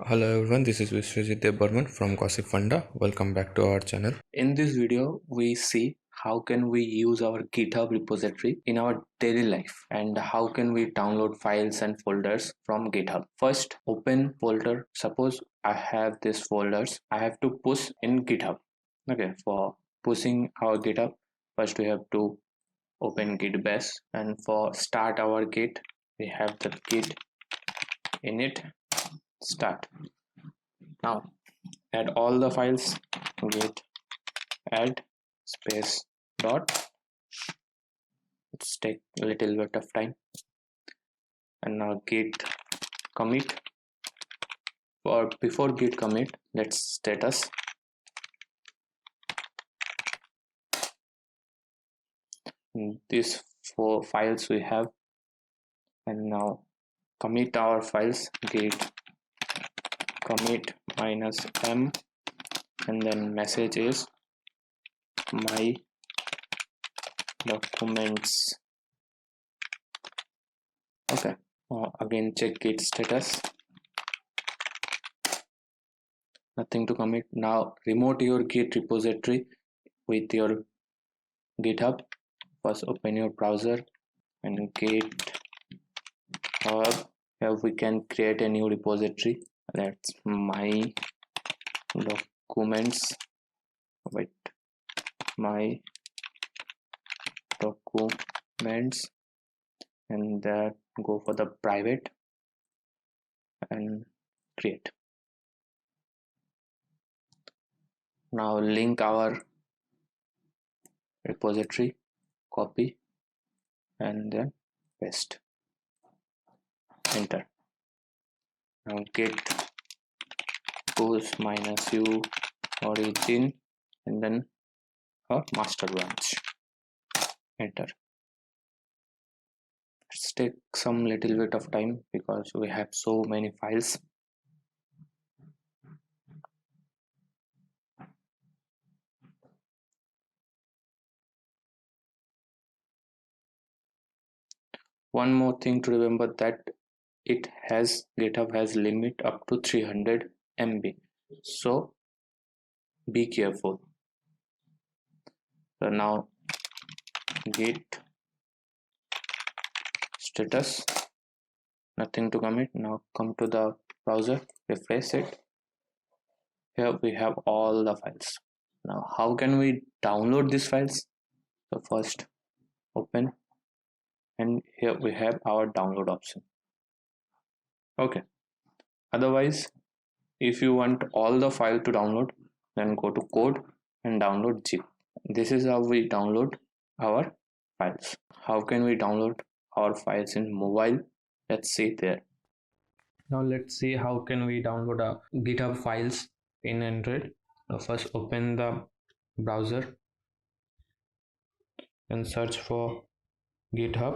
Hello everyone, this is Vishwajit Burman from gossipfunda. Welcome back to our channel. In this video, we see how can we use our GitHub repository in our daily life and how can we download files and folders from GitHub. First, open folder. Suppose I have these folders. I have to push in GitHub. Okay, for pushing our GitHub, first we have to open git bash, and for start our git, we have the git init start. Now add all the files, git add space dot, let's take a little bit of time, and now git commit. Or before git commit, let's status these 4 files we have, and now commit our files, git commit -m, and then message is my documents. Okay, again check git status, nothing to commit. Now remote your git repository with your GitHub. First open your browser and GitHub. Here we can create a new repository, that's my documents. Wait, my documents, and that go for the private and create. Now link our repository, copy, and then paste, enter. Now git push -u origin, and then a master branch, enter. Let's take some little bit of time because we have so many files. One more thing to remember, that GitHub has limit up to 300 MB, so be careful. So now git status, nothing to commit. Now come to the browser, refresh it. Here we have all the files. Now how can we download these files? So first open, and here we have our download option. Okay, otherwise if you want all the file to download, then go to code and download zip. This is how we download our files. How can we download our files in mobile? Let's see there. Now let's see how can we download our GitHub files in Android. Now first open the browser and search for GitHub,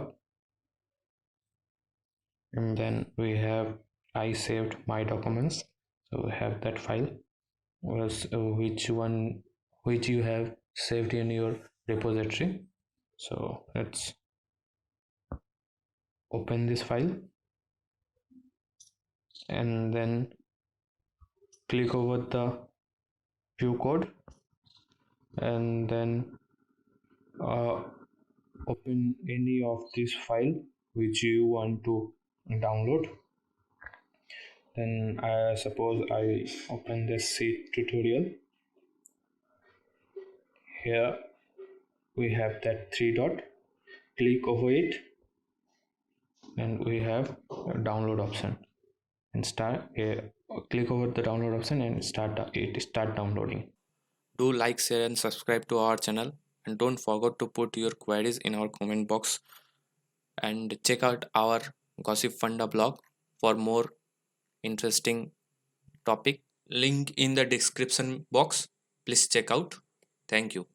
and then we have I saved my documents, so we have that file, which you have saved in your repository. So let's open this file and then click over the view code, and then open any of this file which you want to download. Then suppose I open this C tutorial. Here we have that 3 dot, click over it, and we have a download option, and click over the download option and start downloading. Do like, share and subscribe to our channel, and don't forget to put your queries in our comment box, and check out our gossipfunda blog for more interesting topic. Link in the description box, please check out. Thank you.